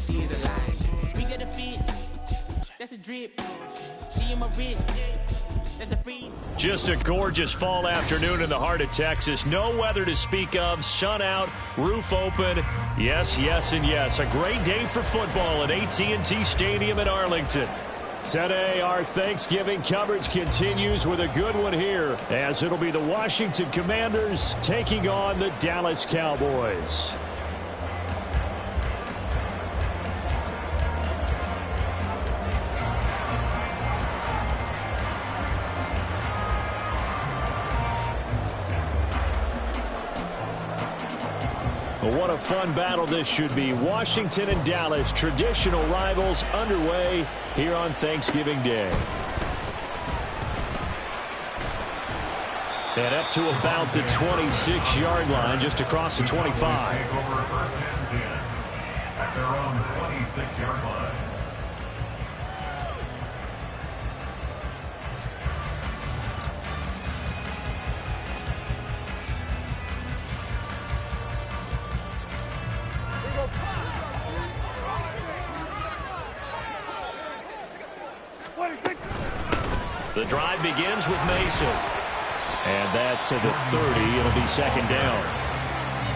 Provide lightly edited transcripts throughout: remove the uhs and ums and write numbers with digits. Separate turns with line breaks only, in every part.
she is alive. We get a fit, that's a drip. She in my wrist, that's a freeze.
Just a gorgeous fall afternoon in the heart of Texas. No weather to speak of, sun out, roof open. Yes, yes, and yes. A great day for football at AT&T Stadium in Arlington. Today, our Thanksgiving coverage continues with a good one here, as it'll be the Washington Commanders taking on the Dallas Cowboys. What a fun battle this should be. Washington and Dallas, traditional rivals, underway here on Thanksgiving Day. And up to about the 26-yard line, just across the 25. At their own 26-yard line. The drive begins with Mason. And that to the 30. It'll be second down.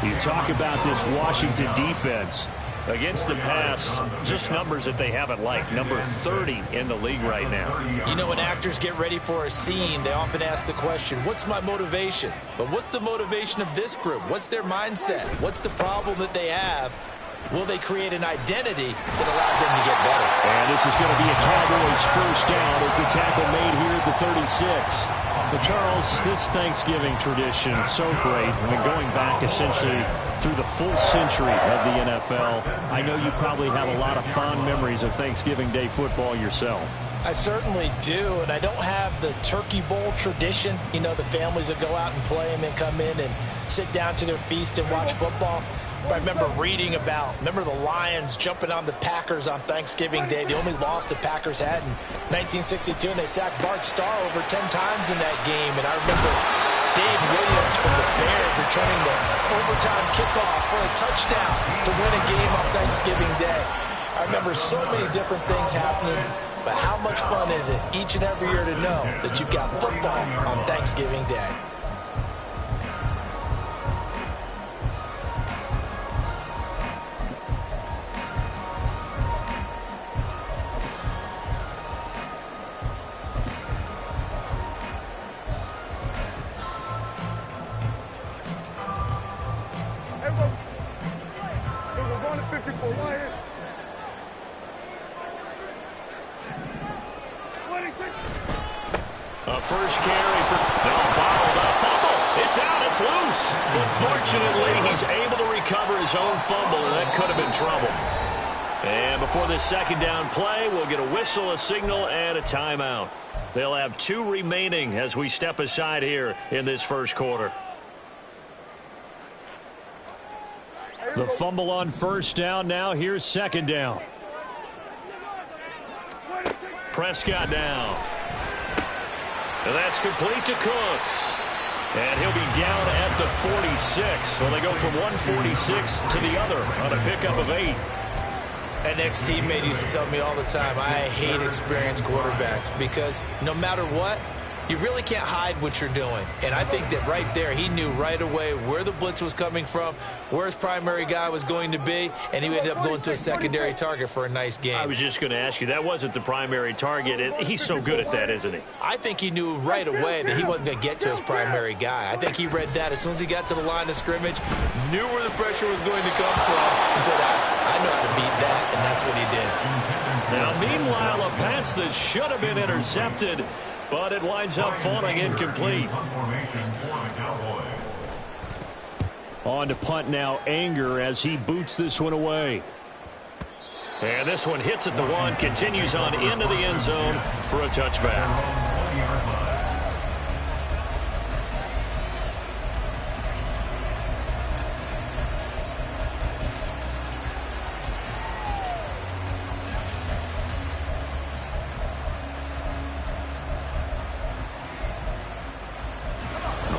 You talk about this Washington defense against the pass, just numbers that they haven't liked. Number 30 in the league right now.
You know, when actors get ready for a scene, they often ask the question, what's my motivation? But what's the motivation of this group? What's their mindset? What's the problem that they have? Will they create an identity that allows them to get better?
And this is going to be a Cowboys first down as the tackle made here at the 36. But Charles, this Thanksgiving tradition, so great. I mean, going back essentially through the full century of the NFL, I know you probably have a lot of fond memories of Thanksgiving Day football yourself.
I certainly do, and I don't have the Turkey Bowl tradition. You know, the families that go out and play and then come in and sit down to their feast and watch football. I remember reading about, the Lions jumping on the Packers on Thanksgiving Day. The only loss the Packers had in 1962, and they sacked Bart Starr over 10 times in that game. And I remember Dave Williams from the Bears returning the overtime kickoff for a touchdown to win a game on Thanksgiving Day. I remember so many different things happening, but how much fun is it each and every year to know that you've got football on Thanksgiving Day?
A first carry for bottled up fumble. It's out. It's loose. But fortunately, he's able to recover his own fumble, and that could have been trouble. And before this second down play, we'll get a whistle, a signal, and a timeout. They'll have 2 remaining as we step aside here in this first quarter. The fumble on first down. Now here's second down. Prescott down. And that's complete to Cooks. And he'll be down at the 46. So they go from 146 to the other on a pickup of 8.
An ex-teammate used to tell me all the time, I hate experienced quarterbacks because no matter what, you really can't hide what you're doing. And I think that right there, he knew right away where the blitz was coming from, where his primary guy was going to be, and he ended up going to a secondary target for a nice game.
I was just going to ask you, that wasn't the primary target. He's so good at that, isn't he?
I think he knew right away that he wasn't going to get to his primary guy. I think he read that as soon as he got to the line of scrimmage, knew where the pressure was going to come from, and said, I know how to beat that, and that's what he did.
Now, meanwhile, a pass that should have been intercepted, but it winds up falling incomplete. On to punt now, Anger, as he boots this one away. And this one hits at the 1, continues on into the end zone for a touchback.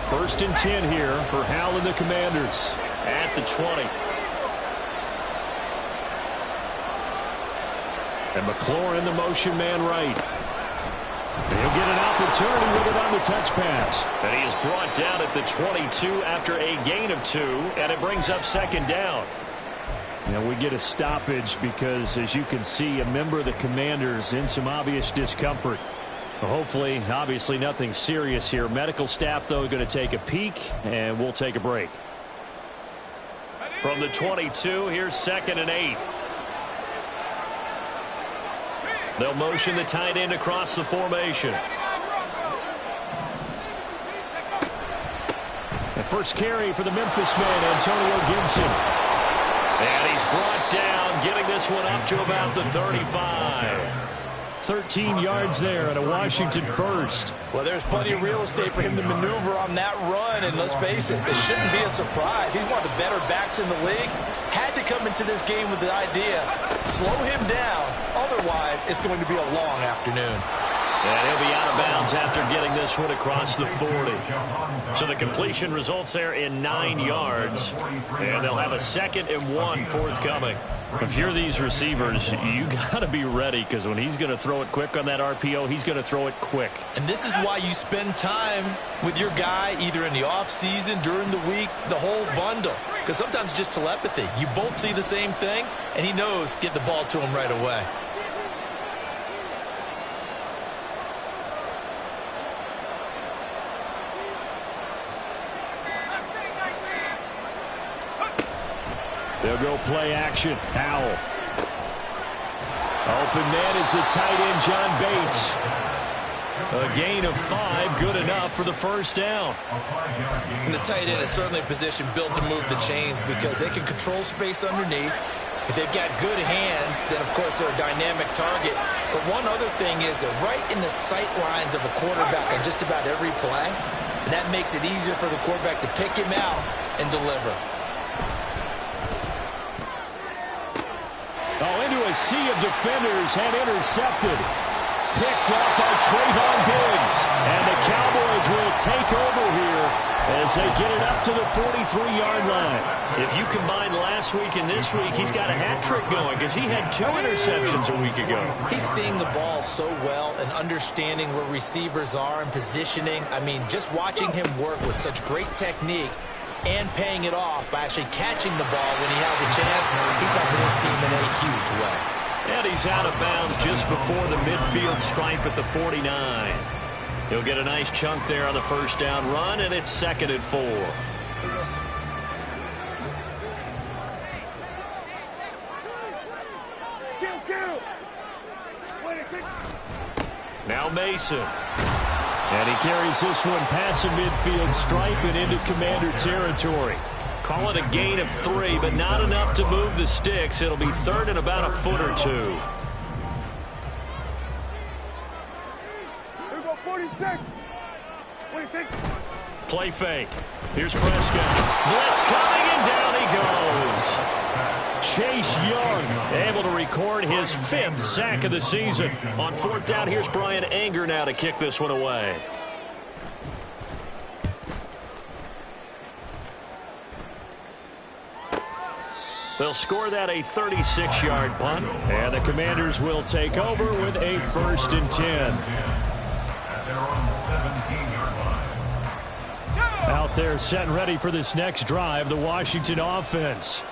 First and 10 here for Hal and the Commanders at the 20. And McLaurin, the motion man right. He'll get an opportunity with it on the touch pass. And he is brought down at the 22 after a gain of 2, and it brings up second down. Now we get a stoppage because, as you can see, a member of the Commanders in some obvious discomfort. Hopefully, obviously nothing serious here. Medical staff, though, going to take a peek, and we'll take a break. From the 22, here's 2nd and 8. They'll motion the tight end across the formation. The first carry for the Memphis man, Antonio Gibson. And he's brought down, getting this one up to about the 35. 13 yards there and a Washington first.
Well, there's plenty of real estate for him to maneuver on that run, and let's face it, it shouldn't be a surprise. He's one of the better backs in the league. Had to come into this game with the idea, slow him down, otherwise it's going to be a long afternoon.
And he'll be out of bounds after getting this one across the 40. So the completion results there in 9 yards. And they'll have a 2nd and 1 forthcoming. If you're these receivers, you got to be ready, because when he's going to throw it quick on that RPO, he's going to throw it quick.
And this is why you spend time with your guy either in the offseason, during the week, the whole bundle. Because sometimes it's just telepathy. You both see the same thing, and he knows get the ball to him right away.
They'll go play action. Howell. Open man is the tight end, John Bates. A gain of 5, good enough for the first down.
And the tight end is certainly a position built to move the chains because they can control space underneath. If they've got good hands, then, of course, they're a dynamic target. But one other thing is they're right in the sight lines of a quarterback on just about every play. And that makes it easier for the quarterback to pick him out and deliver.
Oh, into a sea of defenders and intercepted. Picked up by Trayvon Diggs. And the Cowboys will take over here as they get it up to the 43-yard line. If you combine last week and this week, he's got a hat trick going because he had 2 interceptions a week ago.
He's seeing the ball so well and understanding where receivers are and positioning. I mean, just watching him work with such great technique and paying it off by actually catching the ball when he has a chance, he's helping his team in a huge way.
And he's out of bounds just before the midfield stripe at the 49. He'll get a nice chunk there on the first down run, and it's 2nd and 4. Now Mason. And he carries this one past the midfield stripe and into Commander territory. Call it a gain of 3, but not enough to move the sticks. It'll be 3rd and about a foot or 2.
Here we go, 46. 46.
Play fake. Here's Prescott. Blitz coming, and down he goes. Chase Young able to record his 5th sack of the season. On 4th down, here's Brian Anger now to kick this one away. They'll score that a 36-yard punt, and the Commanders will take over with a 1st and 10. Out there set and ready for this next drive, the Washington offense.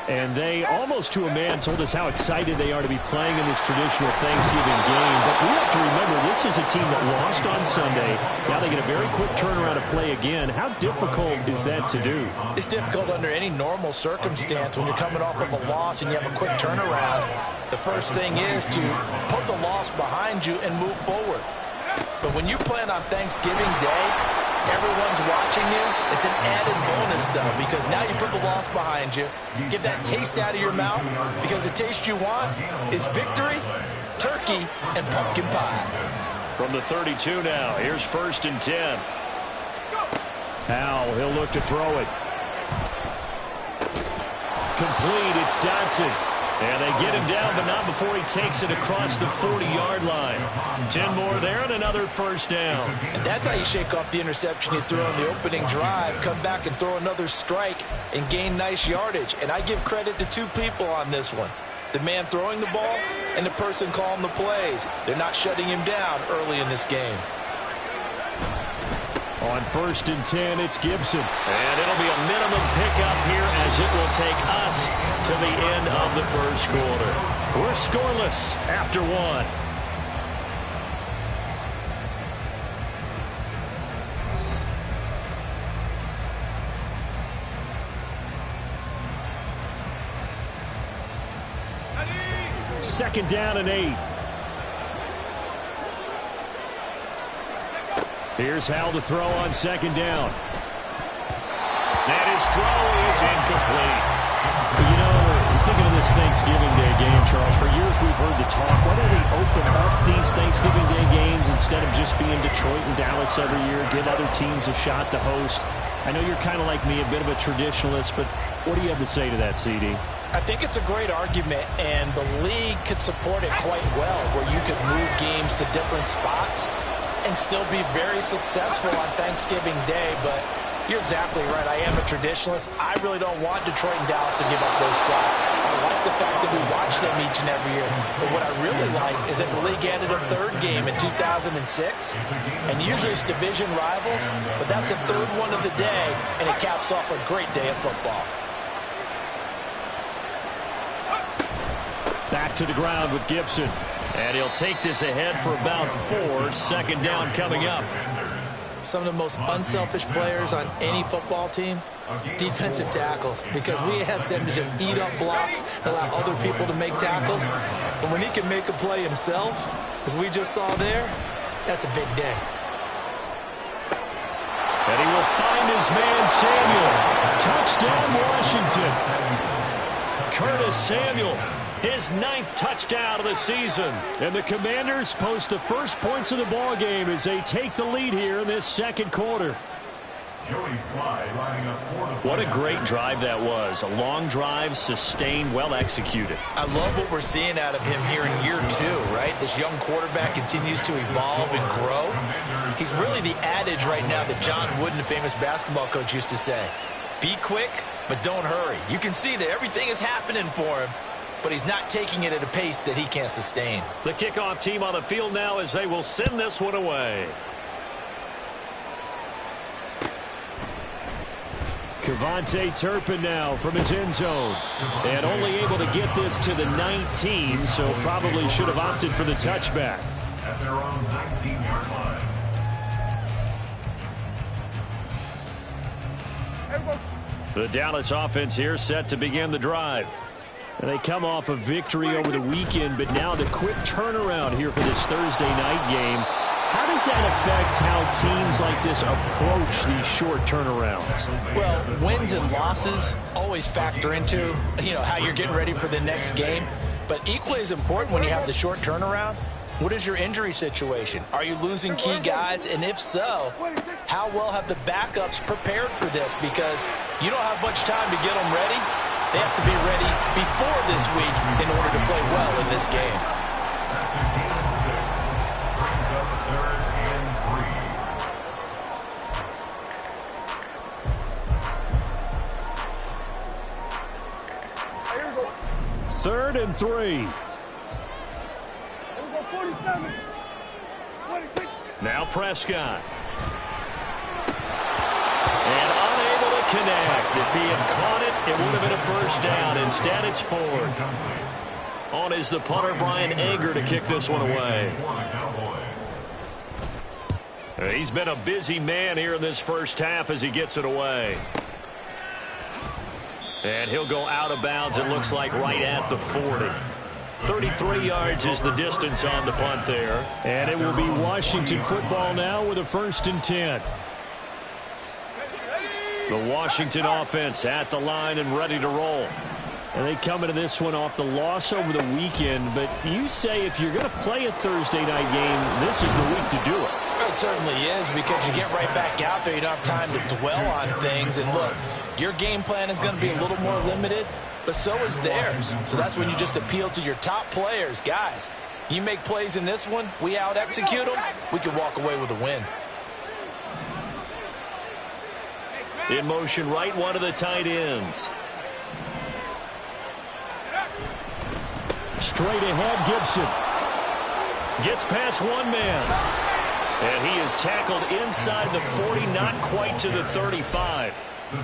And they, almost to a man, told us how excited they are to be playing in this traditional Thanksgiving game. But we have to remember, this is a team that lost on Sunday. Now they get a very quick turnaround to play again. How difficult is that to do?
It's difficult under any normal circumstance when you're coming off of a loss and you have a quick turnaround. The first thing is to put the loss behind you and move forward. But when you play on Thanksgiving Day, everyone's watching you. It's an added bonus, though, because now you put the loss behind you. Get that taste out of your mouth, because the taste you want is victory, turkey, and pumpkin pie.
From the 32 now, here's 1st and 10. Howell, he'll look to throw it. Complete, it's Dotson. And they get him down, but not before he takes it across the 40-yard line. 10 more there and another 1st down.
And that's how you shake off the interception you threw on the opening drive, come back and throw another strike and gain nice yardage. And I give credit to 2 people on this one. the man throwing the ball and the person calling the plays. They're not shutting him down early in this game.
On 1st and 10, it's Gibson. And it'll be a minimum pickup here as it will take us to the end of the first quarter. We're scoreless after one. Second down and 8. Here's Hal to throw on second down. And his throw is incomplete. You know, thinking of this Thanksgiving Day game, Charles, for years we've heard the talk, why don't we open up these Thanksgiving Day games instead of just being Detroit and Dallas every year, give other teams a shot to host? I know you're kind of like me, a bit of a traditionalist, but what do you have to say to that, CD?
I think it's a great argument, and the league could support it quite well, where you could move games to different spots and still be very successful on Thanksgiving Day. But you're exactly right. I am a traditionalist. I really don't want Detroit and Dallas to give up those slots. I like the fact that we watch them each and every year. But what I really like is that the league added a third game in 2006. And usually it's division rivals, but that's the third one of the day, and it caps off a great day of football.
Back to the ground with Gibson. And he'll take this ahead for about 4. Second down coming up.
Some of the most unselfish players on any football team, defensive tackles, because we ask them to just eat up blocks and allow other people to make tackles. But when he can make a play himself, as we just saw there, that's a big day.
And he will find his man Samuel. Touchdown, Washington. Curtis Samuel. His 9th touchdown of the season. And the Commanders post the first points of the ball game as they take the lead here in this second quarter. What a great drive that was. A long drive, sustained, well executed.
I love what we're seeing out of him here in year 2, right? This young quarterback continues to evolve and grow. He's really the adage right now that John Wooden, the famous basketball coach, used to say. Be quick, but don't hurry. You can see that everything is happening for him, but he's not taking it at a pace that he can't sustain.
The kickoff team on the field now as they will send this one away. Kevontae Turpin now from his end zone. And only able to get this to the 19, so probably should have opted for the touchback.
At their own 19-yard line.
The Dallas offense here set to begin the drive. And they come off a victory over the weekend, but now the quick turnaround here for this Thursday night game. How does that affect how teams like this approach these short turnarounds?
Well, wins and losses always factor into, how you're getting ready for the next game. But equally as important when you have the short turnaround, what is your injury situation? Are you losing key guys? And if so, how well have the backups prepared for this? Because you don't have much time to get them ready. They have to be ready before this week in order to play well in this game.
That's a gain of 6. Brings up 3rd and
3. 3rd and 3.
Here we go, 47. 26.
Now Prescott. And unable to connect. If he had caught it, it would have been a first down. Instead, it's 4th. On is the punter, Brian Anger, to kick this one away. He's been a busy man here in this first half as he gets it away. And he'll go out of bounds, it looks like, right at the 40. 33 yards is the distance on the punt there. And it will be Washington football now with a 1st and 10. The Washington offense at the line and ready to roll. And they come into this one off the loss over the weekend. But you say if you're going to play a Thursday night game, this is the week to do it.
It certainly is, because you get right back out there. You don't have time to dwell on things. And look, your game plan is going to be a little more limited, but so is theirs. So that's when you just appeal to your top players. Guys, you make plays in this one, we out-execute them, we can walk away with a win.
In motion, right one of the tight ends. Straight ahead, Gibson. Gets past one man. And he is tackled inside the 40, not quite to the 35.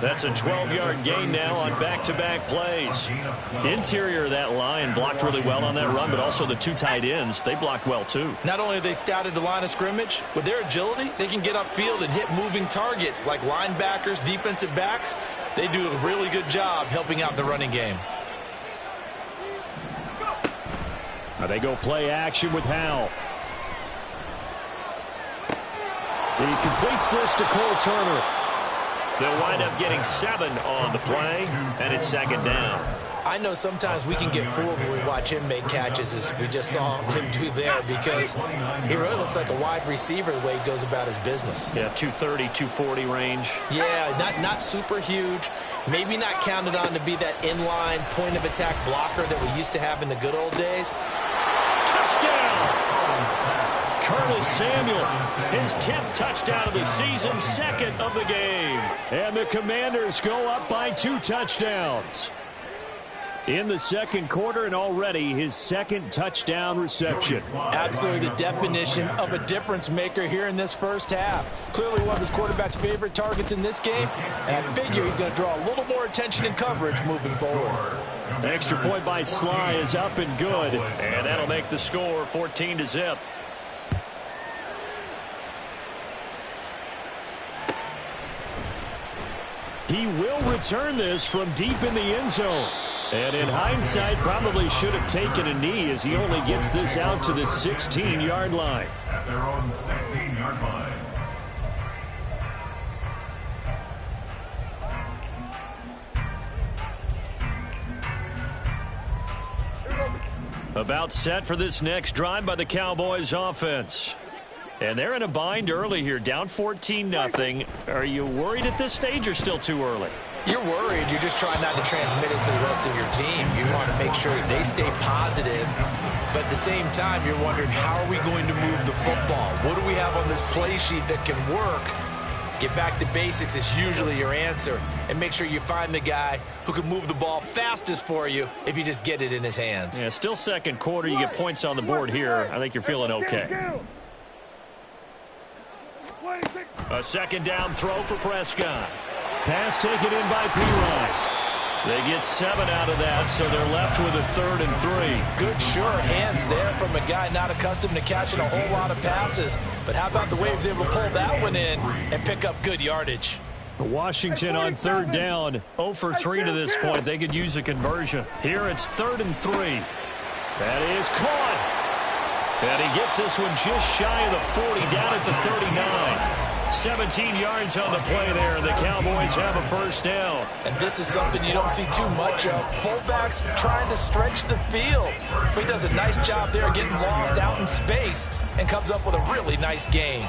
That's a 12-yard gain now on back-to-back plays. Interior of that line blocked really well on that run, but also the two tight ends, they blocked well too.
Not only have they scouted the line of scrimmage, with their agility, they can get upfield and hit moving targets like linebackers, defensive backs. They do a really good job helping out the running game.
Now they go play action with Howell. He completes this to Cole Turner. They'll wind up getting 7 on the play, and it's second down.
I know sometimes we can get fooled when we watch him make catches, as we just saw him do there, because he really looks like a wide receiver the way he goes about his business.
Yeah, 230, 240 range.
Yeah, not super huge. Maybe not counted on to be that inline point-of-attack blocker that we used to have in the good old days.
Touchdown! Curtis Samuel, his 10th touchdown of the season, second of the game. And the Commanders go up by 2 touchdowns. In the second quarter, and already his second touchdown reception.
Absolutely the definition of a difference maker here in this first half. Clearly one of his quarterback's favorite targets in this game, and I figure he's going to draw a little more attention and coverage moving forward.
An extra point by Sly is up and good, and that'll make the score 14-0. He will return this from deep in the end zone. And in hindsight, probably should have taken a knee, as he only gets this out to the 16-yard line.
At their own 16-yard line.
About set for this next drive by the Cowboys offense. And they're in a bind early here, down 14-0. Are you worried at this stage or still too early?
You're worried. You're just trying not to transmit it to the rest of your team. You want to make sure that they stay positive. But at the same time, you're wondering, how are we going to move the football? What do we have on this play sheet that can work? Get back to basics is usually your answer. And make sure you find the guy who can move the ball fastest for you if you just get it in his hands.
Yeah, still second quarter. You get points on the board here. I think you're feeling okay. A second down throw for Prescott. Pass taken in by Perine. They get 7 out of that, so they're left with a 3rd and 3.
Good, sure hands there from a guy not accustomed to catching a whole lot of passes. But how about the way he was able to pull that one in and pick up good yardage?
Washington on 3rd down, 0 for 3 to this point. They could use a conversion. Here it's 3rd and 3. That is caught. And he gets this one just shy of the 40, down at the 39. 17 yards on the play there, and the Cowboys have a first down.
And this is something you don't see too much of. Fullbacks trying to stretch the field. But he does a nice job there getting lost out in space and comes up with a really nice gain.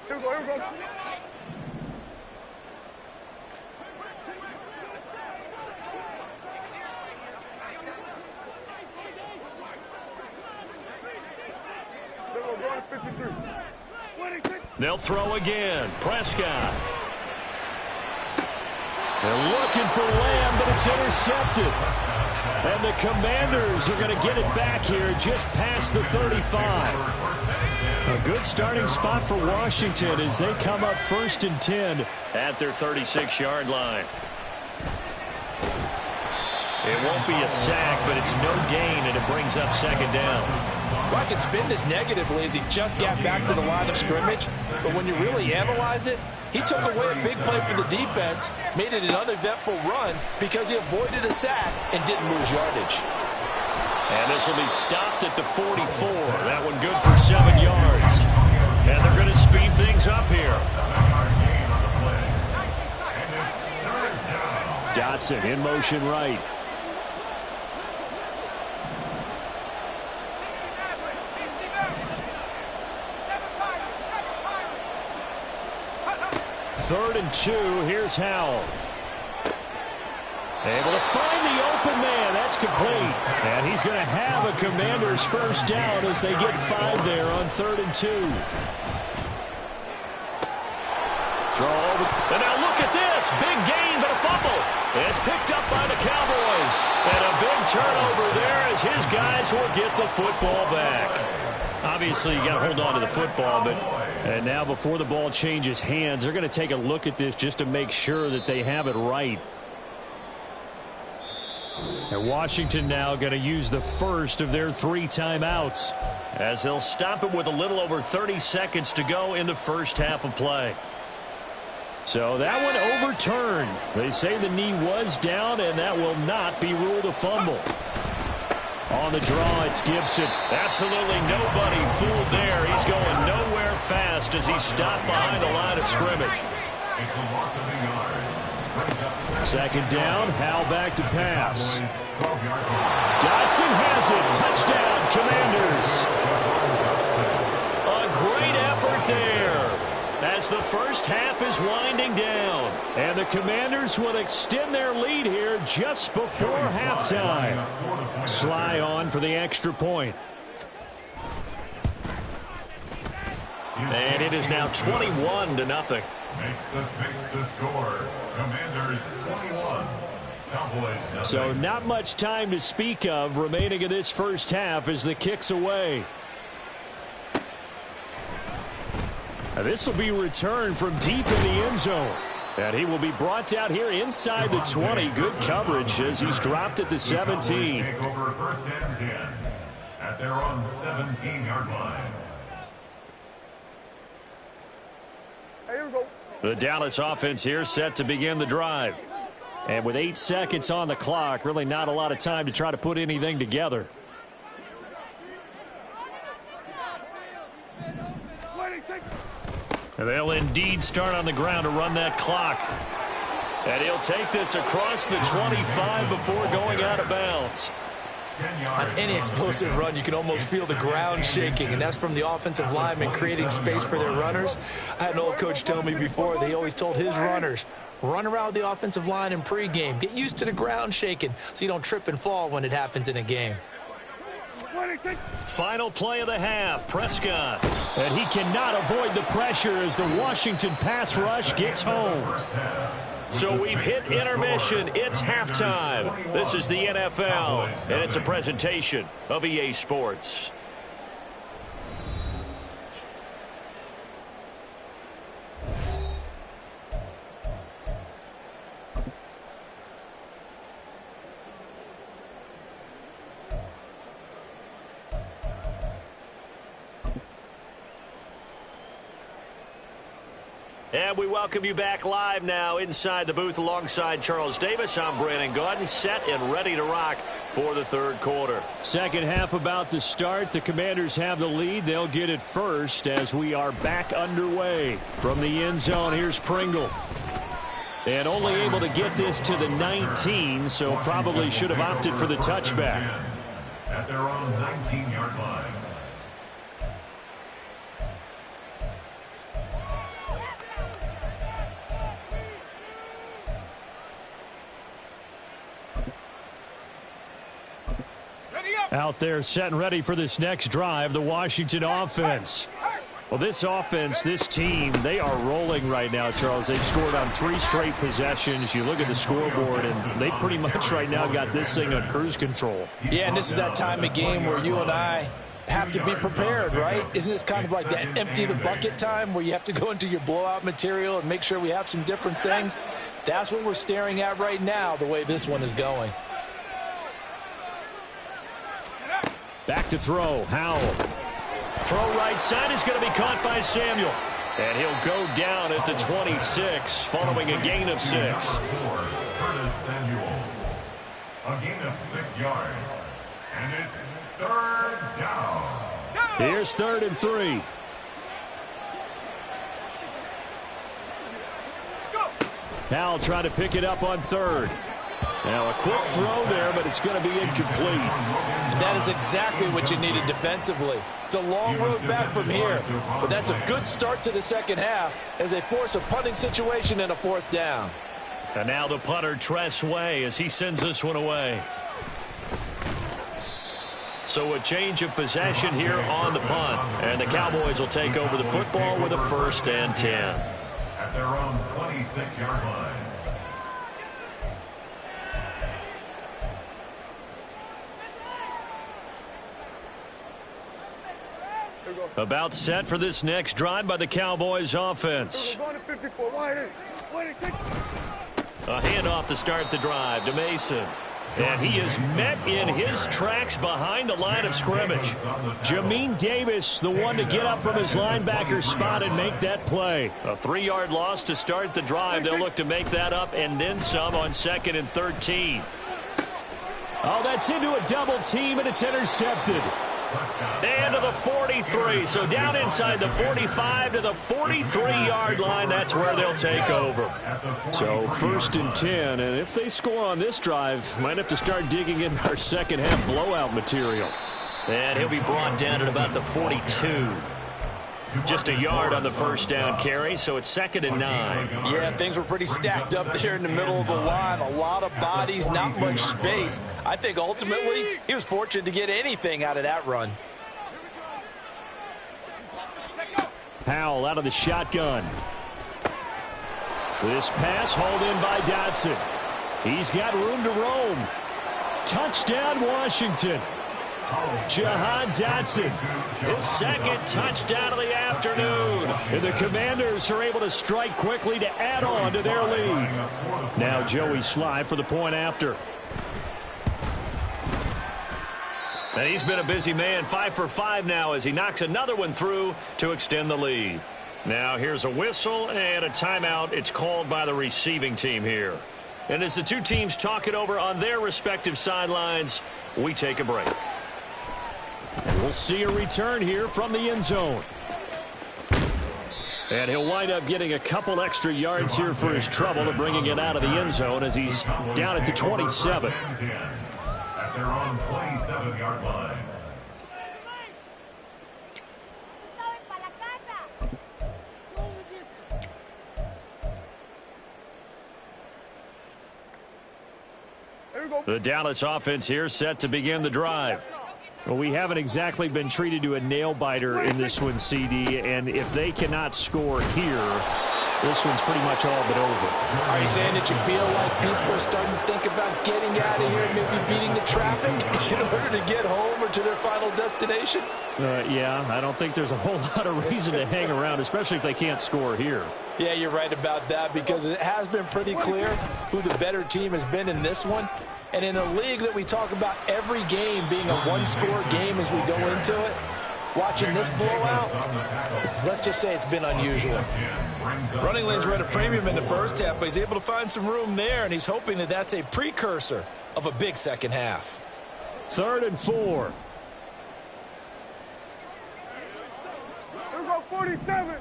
Here we go.
They'll throw again. Prescott. They're looking for Lamb, but it's intercepted. And the Commanders are going to get it back here just past the 35. A good starting spot for Washington as they come up 1st and 10 at their 36-yard line. It won't be a sack, but it's no gain, and it brings up second down.
Well, I can spin this negatively as he just got back to the line of scrimmage. But when you really analyze it, he took away a big play for the defense, made it an uneventful run because he avoided a sack and didn't lose yardage.
And this will be stopped at the 44. That one good for 7 yards. And they're going to speed things up here. Dotson in motion right. Third and 2. Here's Howell. Able to find the open man. That's complete. And he's going to have a Commanders first down as they get 5 there on 3rd and 2. Throw over. And now look at this. Big gain, but a fumble. It's picked up by the Cowboys. And a big turnover there as his guys will get the football back. Obviously, you got to hold on to the football, but and now before the ball changes hands, they're going to take a look at this just to make sure that they have it right. And Washington now going to use the first of their 3 timeouts as they'll stop it with a little over 30 seconds to go in the first half of play. So that one overturned. They say the knee was down, and that will not be ruled a fumble. On the draw, it's Gibson. Absolutely nobody fooled there. He's going nowhere fast as he's stopped behind the line of scrimmage. Second down, Howell back to pass. Dotson has it. Touchdown, Commanders. A great effort there as the first half is winding down. And the Commanders will extend their lead here just before halftime. Sly on for the extra point. And it is now 21-0.
Makes the score. Commanders 21. Cowboys nothing.
So not much time to speak of remaining in this first half as the kick's away. Now this will be returned from deep in the end zone. And he will be brought out here inside the 20. Good coverage as he's dropped at the 17.
Take over 1st and 10 at their own 17-yard line.
Hey, here we go.
The Dallas offense here set to begin the drive. And with 8 seconds on the clock, really not a lot of time to try to put anything together. And they'll indeed start on the ground to run that clock. And he'll take this across the 25 before going out of bounds.
On any explosive run, you can almost feel the ground shaking, and that's from the offensive linemen creating space for their runners. I had an old coach tell me before, they always told his runners, run around the offensive line in pregame. Get used to the ground shaking so you don't trip and fall when it happens in a game.
Final play of the half, Prescott. And he cannot avoid the pressure as the Washington pass rush gets home. So we've hit intermission. It's halftime. This is the NFL, and it's a presentation of EA Sports. And we welcome you back live now inside the booth alongside Charles Davis. I'm Brandon Gaudin, set and ready to rock for the 3rd quarter. Second half about to start. The Commanders have the lead. They'll get it first as we are back underway. From the end zone, here's Pringle. And only able to get this to the 19, so probably should have opted for the touchback.
At their own 19-yard line.
Out there set and ready for this next drive, the Washington offense. Well, this offense, this team, they are rolling right now, Charles. They've scored on 3 straight possessions. You look at the scoreboard, and they pretty much right now got this thing on cruise control.
Yeah, and this is that time of game where you and I have to be prepared, right? Isn't this kind of like that empty the bucket time where you have to go into your blowout material and make sure we have some different things? That's what we're staring at right now, the way this one is going.
Back to throw, Howell. Throw right side is going to be caught by Samuel. And he'll go down at the 26 following a gain of 6.
Curtis Samuel. A gain of 6 yards. And it's 3rd down.
Here's 3rd and 3. Howell trying to pick it up on 3rd. Now a quick throw there, but it's going to be incomplete.
And that is exactly what you needed defensively. It's a long road back from here, but that's a good start to the second half as they force a punting situation and a 4th down.
And now the punter, Tress Way, as he sends this one away. So a change of possession here on the punt. And the Cowboys will take over the football with a 1st and 10.
At their own 26-yard line.
About set for this next drive by the Cowboys offense. A handoff to start the drive to Mason. And he is met in his tracks behind the line of scrimmage. Jamin Davis, the one to get up from his linebacker spot and make that play. A 3-yard loss to start the drive. They'll look to make that up and then some on 2nd and 13.
Oh, that's into a double team, and it's intercepted.
And to the 43, so down inside the 45 to the 43-yard line. That's where they'll take over.
So 1st and 10, and if they score on this drive, might have to start digging in our second-half blowout material.
And he'll be brought down at about the 42. Just a yard on the 1st down carry, so it's 2nd and 9.
Yeah, things were pretty stacked up there in the middle of the line. A lot of bodies, not much space. I think ultimately he was fortunate to get anything out of that run.
Powell out of the shotgun. This pass hauled in by Dotson. He's got room to roam. Touchdown, Washington. Jahan Dotson,
his 2nd touchdown of the afternoon.
And the Commanders are able to strike quickly to add on to their lead. Now Joey Sly for the point after.
And he's been a busy man, 5 for 5 now as he knocks another one through to extend the lead. Now here's a whistle and a timeout. It's called by the receiving team here. And as the two teams talk it over on their respective sidelines, we take a break.
And we'll see a return here from the end zone. And he'll wind up getting a couple extra yards here for his trouble to bringing it out of the end zone as he's down at the 27.
At their own 27-yard line.
The Dallas offense here set to begin the drive.
Well, we haven't exactly been treated to a nail-biter in this one, CD, and if they cannot score here, this one's pretty much all but over.
Are you saying that you feel like people are starting to think about getting out of here and maybe beating the traffic in order to get home or to their final destination?
Yeah, I don't think there's a whole lot of reason to hang around, especially if they can't score here.
Yeah, you're right about that because it has been pretty clear who the better team has been in this one. And in a league that we talk about every game being a one-score game as we go into it, watching this blowout, let's just say it's been unusual. Running lanes were at a premium in the first half, but he's able to find some room there, and he's hoping that that's a precursor of a big second half.
3rd and 4.
Here we go, 47.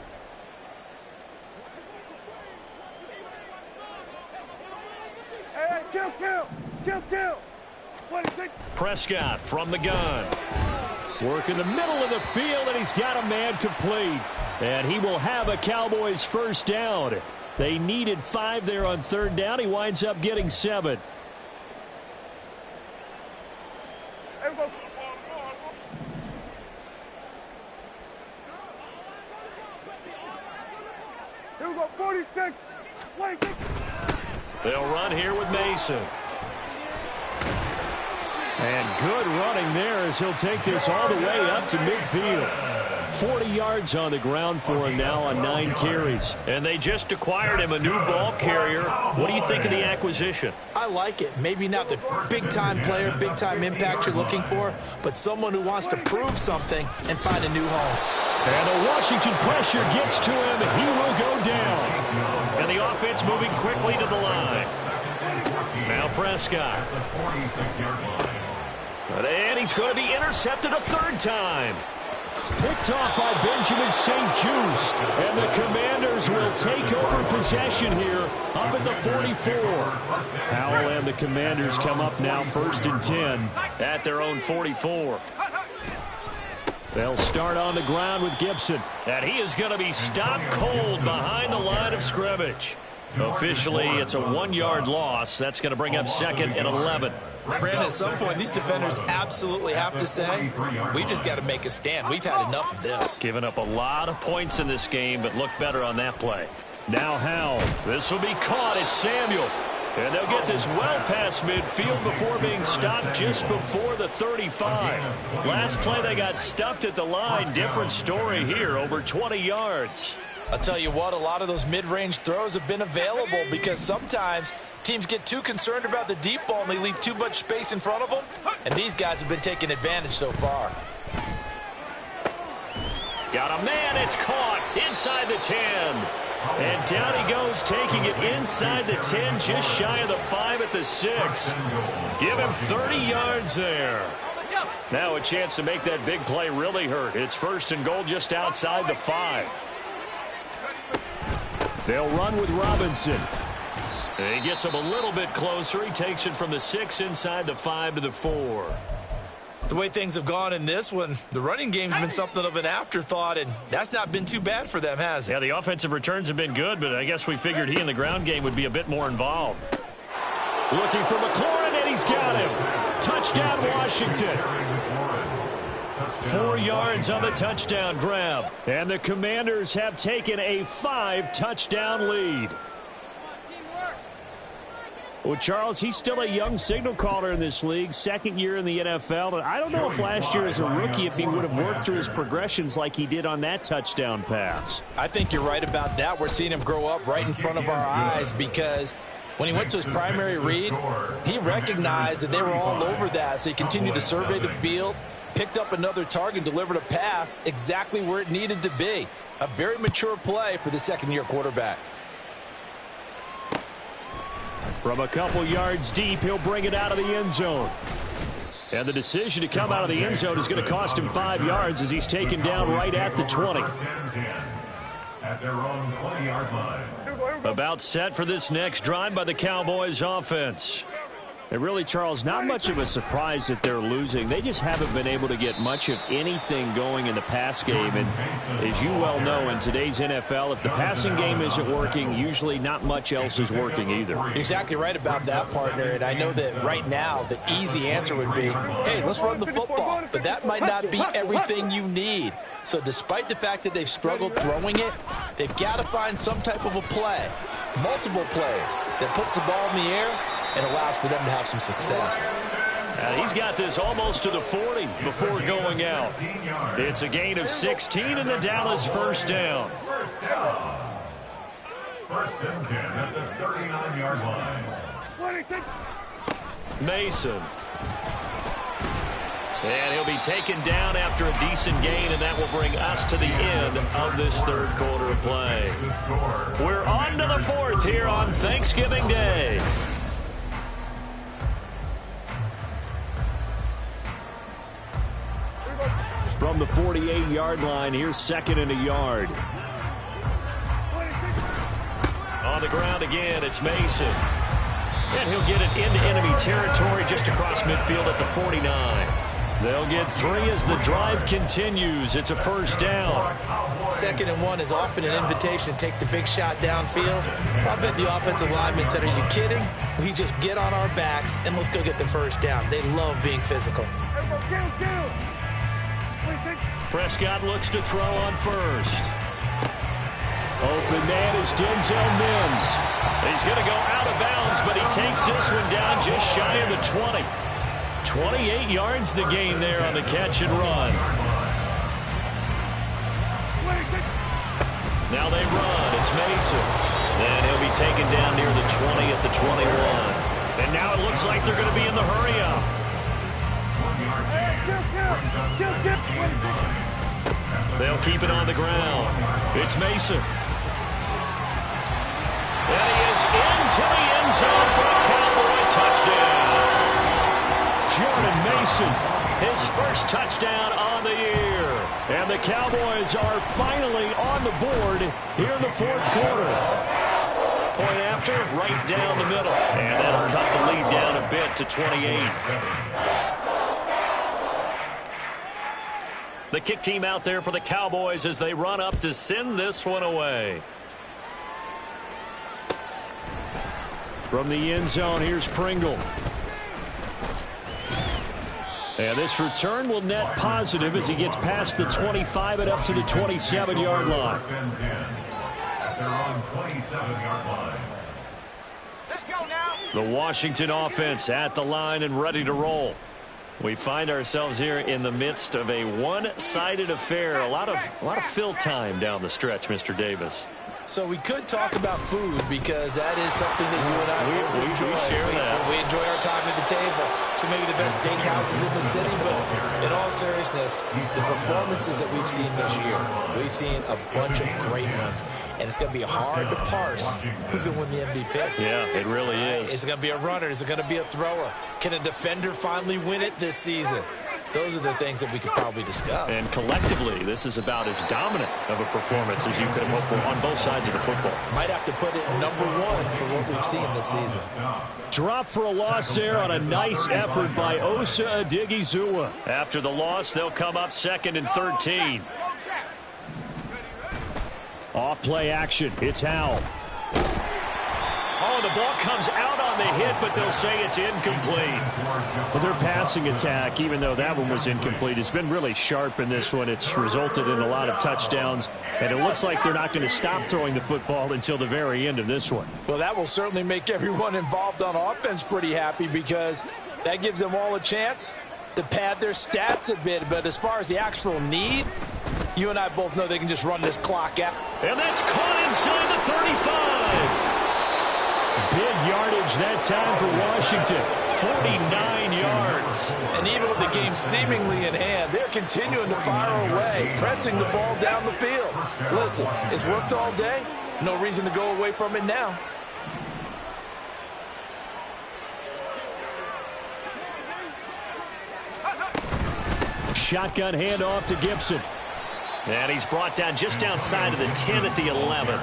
Hey, kill.
Prescott from the gun.
Work in the middle of the field, and he's got a man complete. And he will have a Cowboys 1st down. They needed 5 there on 3rd down. He winds up getting 7.
Here we go. Here we go, 46.
They'll run here with Mason.
And good running there as he'll take this all the way up to midfield. 40 yards on the ground for him now on 9 carries.
And they just acquired him a new ball carrier. What do you think of the acquisition?
I like it. Maybe not the big-time player, big-time impact you're looking for, but someone who wants to prove something and find a new home.
And the Washington pressure gets to him. He will go down.
And the offense moving quickly to the line. Now Prescott. And he's going to be intercepted a 3rd time.
Picked off by Benjamin St-Juste. And the Commanders will take over possession here up at the 44. Powell and the Commanders come up now 1st and 10
at their own 44.
They'll start on the ground with Gibson.
And he is going to be stopped cold behind the line of scrimmage. Officially, it's a 1-yard loss. That's going to bring up 2nd and 11.
Brandon, at some point, these defenders absolutely have to say, we've just got to make a stand. We've had enough of this.
Giving up a lot of points in this game, but looked better on that play. Now Howell. This will be caught. It's Samuel. And they'll get this well past midfield before being stopped just before the 35. Last play, they got stuffed at the line. Different story here, over 20 yards.
I'll tell you what, a lot of those mid-range throws have been available because sometimes teams get too concerned about the deep ball and they leave too much space in front of them. And these guys have been taking advantage so far.
Got a man. It's caught inside the 10. And down he goes, taking it inside the 10, just shy of the 5 at the 6. Give him 30 yards there. Now a chance to make that big play really hurt. It's 1st and goal just outside the 5. They'll run with Robinson. And he gets him a little bit closer. He takes it from the 6 inside the 5 to the 4.
The way things have gone in this one, the running game's been something of an afterthought, and that's not been too bad for them, has it?
Yeah, the offensive returns have been good, but I guess we figured he in the ground game would be a bit more involved. Looking for McLaurin, and he's got him. Touchdown, Washington. 4 yards on the touchdown grab. And the Commanders have taken a 5-touchdown lead. Well, Charles, he's still a young signal caller in this league, 2nd year in the NFL. And I don't know if last year as a rookie if he would have worked through his progressions like he did on that touchdown pass.
I think you're right about that. We're seeing him grow up right in front of our eyes because when he went to his primary read, he recognized that they were all over that. So he continued to survey the field, picked up another target, delivered a pass exactly where it needed to be. A very mature play for the 2nd-year quarterback.
From a couple yards deep, he'll bring it out of the end zone. And the decision to come out of the end zone is going to cost him 5 yards as he's taken down right at the 20.
At their own 20-yard line.
About set for this next drive by the Cowboys offense. And really, Charles, not much of a surprise that they're losing. They just haven't been able to get much of anything going in the pass game. And as you well know, in today's NFL, if the passing game isn't working, usually not much else is working either.
You're exactly right about that, partner. And I know that right now the easy answer would be, hey, let's run the football. But that might not be everything you need. So despite the fact that they've struggled throwing it, they've got to find some type of a play, multiple plays, that puts the ball in the air and allows for them to have some success.
He's got this almost to the 40 before going out. It's a gain of 16 and the Dallas 1st down.
1st and 10 at the 39-yard line.
Mason. And he'll be taken down after a decent gain, and that will bring us to the end of this 3rd quarter of play. We're on to the 4th here on Thanksgiving Day. From the 48-yard line, here's 2nd and a yard. On the ground again, it's Mason. And he'll get it into enemy territory just across midfield at the 49. They'll get 3 as the drive continues. It's a 1st down.
2nd and 1 is often an invitation to take the big shot downfield. I bet the offensive lineman said, are you kidding? We just get on our backs and let's go get the 1st down. They love being physical.
Prescott looks to throw on 1st. Open man is Denzel Mims. He's going to go out of bounds, but he takes this one down just shy of the 20. 28 yards the gain there on the catch and run. Now they run. It's Mason. And he'll be taken down near the 20 at the 21. And now it looks like they're going to be in the hurry-up. They'll keep it on the ground. It's Mason. And he is into the end zone for a Cowboy touchdown. Jordan Mason, his 1st touchdown on the year. And the Cowboys are finally on the board here in the 4th quarter. Point after, right down the middle. And that'll cut the lead down a bit to 28. The kick team out there for the Cowboys as they run up to send this one away. From the end zone, here's Pringle.
And this return will net positive as he gets past the 25 and up to the 27-yard line.
At their own 27-yard line.
Let's go now.
The Washington offense at the line and ready to roll. We find ourselves here in the midst of a one-sided affair. A lot of fill time down the stretch, Mr. Davis.
So we could talk about food because that is something that you and I
we
enjoy.
share that.
We enjoy our time at the table. So maybe the best steakhouses in the city, but in all seriousness, the performances that we've seen this year, we've seen a bunch of great ones. And it's going to be hard to parse who's going to win the MVP.
Yeah, it really is.
Is it going to be a runner? Is it going to be a thrower? Can a defender finally win it this season? Those are the things that we could probably discuss.
And collectively, this is about as dominant of a performance as you could have hoped for on both sides of the football.
Might have to put it number one for what we've seen this season.
Drop for a loss there on a nice effort by Osa Odighizuwa.
After the loss, they'll come up 2nd and 13.
Off play action. It's Howell.
Oh, the ball comes out on the hit, but they'll say it's incomplete.
Well, their passing attack, even though that one was incomplete, has been really sharp in this one. It's resulted in a lot of touchdowns, and it looks like they're not going to stop throwing the football until the very end of this one.
Well, that will certainly make everyone involved on offense pretty happy because that gives them all a chance to pad their stats a bit. But as far as the actual need, you and I both know they can just run this clock out.
And that's caught inside the 35.
Big yardage that time for Washington. 49 yards.
And even with the game seemingly in hand, they're continuing to fire away, pressing the ball down the field. Listen, it's worked all day. No reason to go away from it now.
Shotgun handoff to Gibson.
And he's brought down just outside of the 10 at the 11.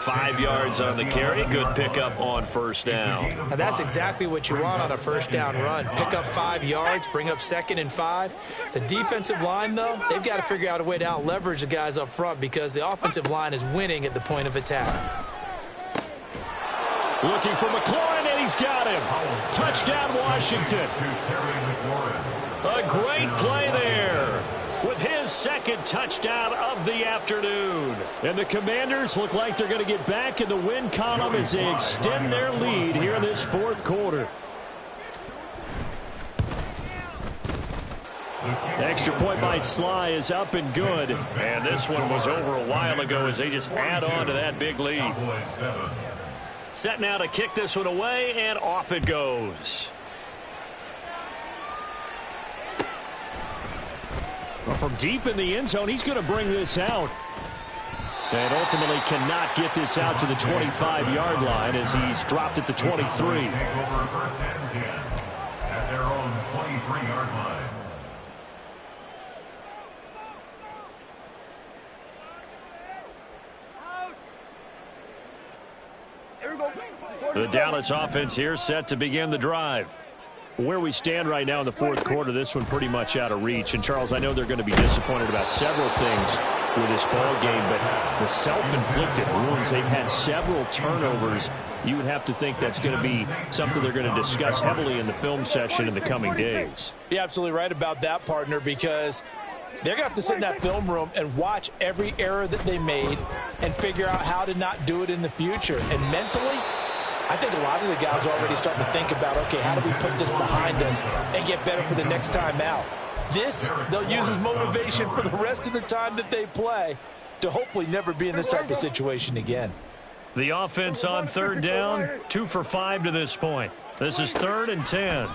5 yards on the carry. Good pickup on first down.
Now that's exactly what you want on a first down run. Pick up 5 yards, bring up 2nd and 5. The defensive line, though, they've got to figure out a way to out-leverage the guys up front because the offensive line is winning at the point of attack.
Looking for McLaurin, and he's got him. Touchdown, Washington.
A great play there with his 2nd touchdown of the afternoon.
And the Commanders look like they're going to get back in the win column as they extend their lead here in this 4th quarter. Extra point by Sly is up and good.
And this one was over a while ago as they just add on to that big lead. Set now to kick this one away, and off it goes.
Well, from deep in the end zone, he's going to bring this out. And ultimately cannot get this out to the 25-yard line as he's dropped at the 23.
Take over 1st and 10 at their own 23-yard line.
The Dallas offense here set to begin the drive.
Where we stand right now in the 4th quarter, this one pretty much out of reach. And, Charles, I know they're going to be disappointed about several things with this ball game, but the self-inflicted wounds, they've had several turnovers. You would have to think that's going to be something they're going to discuss heavily in the film session in the coming days.
You're absolutely right about that, partner, because they're going to have to sit in that film room and watch every error that they made and figure out how to not do it in the future. And mentally, I think a lot of the guys are already starting to think about, okay, how do we put this behind us and get better for the next time out? This, they'll use as motivation for the rest of the time that they play to hopefully never be in this type of situation again.
The offense on 3rd down, 2 for 5 to this point. This is 3rd and 10.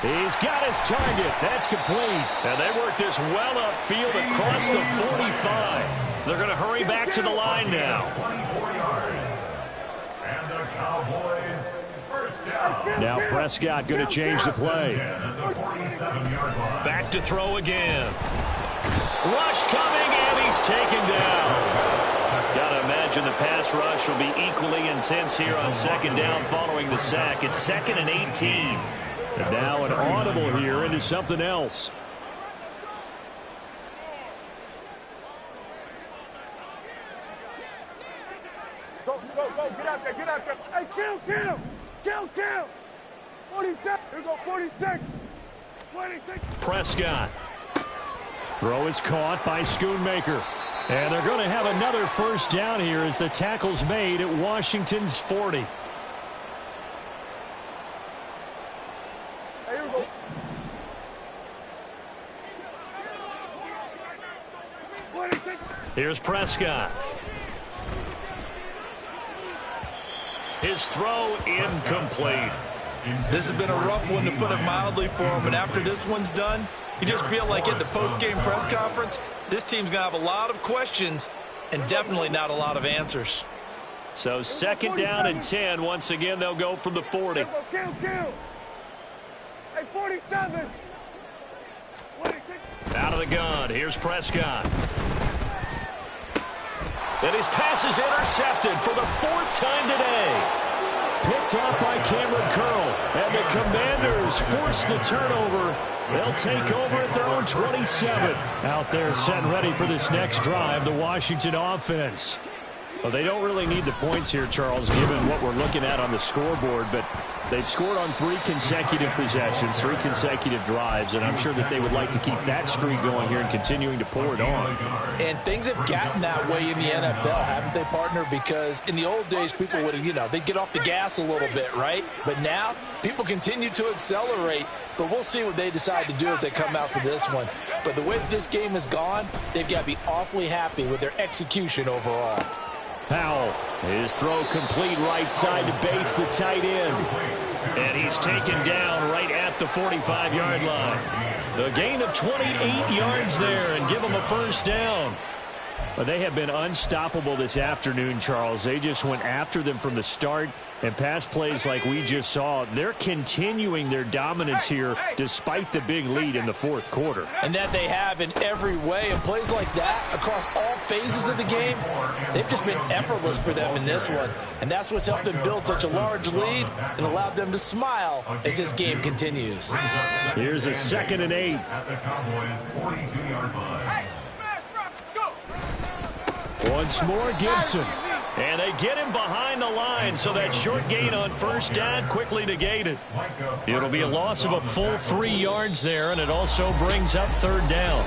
He's got his target. That's complete.
And they work this well upfield across the 45. They're going to hurry back to the line now.
24 yards. And the Cowboys first down.
Now Prescott going to change the play.
Back to throw again. Rush coming, and he's taken down. Got to imagine the pass rush will be equally intense here on 2nd down following the sack. It's 2nd and 18.
And now an audible here into something else.
Go, get out there. Hey, kill. 46. Here we go, 46. 26.
Prescott.
Throw is caught by Schoonmaker. And they're going to have another first down here as the tackle's made at Washington's 40.
Here we go.
Here's Prescott. His throw incomplete.
This has been a rough one, to put it mildly, for him. And after this one's done, you just feel like at the post-game press conference, this team's going to have a lot of questions and definitely not a lot of answers.
So second down and 10. Once again, they'll go from the 40.
Kill. Hey, 47. 26.
Out of the gun. Here's Prescott. And his pass is intercepted for the 4th time today.
Picked off by Cameron Curl. And the Commanders force the turnover. They'll take over at their own 27. Out there set and ready for this next drive, the Washington offense. Well, they don't really need the points here, Charles, given what we're looking at on the scoreboard, but they've scored on 3 consecutive possessions, 3 consecutive drives, and I'm sure that they would like to keep that streak going here and continuing to pour it on.
And things have gotten that way in the NFL, haven't they, partner? Because in the old days, people would, they'd get off the gas a little bit, right? But now, people continue to accelerate, but we'll see what they decide to do as they come out for this one. But the way that this game has gone, they've got to be awfully happy with their execution overall.
Powell, his throw complete right side to Bates, the tight end.
And he's taken down right at the 45-yard line. The gain of 28 yards there and give them a first down.
Well, they have been unstoppable this afternoon, Charles. They just went after them from the start, and pass plays like we just saw, they're continuing their dominance here despite the big lead in the 4th quarter.
And that they have in every way. And plays like that across all phases of the game, they've just been effortless for them in this one. And that's what's helped them build such a large lead and allowed them to smile as this game continues.
Here's a 2nd and 8.
At the Cowboys' 42-yard line.
Once more, Gibson.
And they get him behind the line, so that short gain on first down quickly negated. It'll be a loss of a full 3 yards there, and it also brings up 3rd down.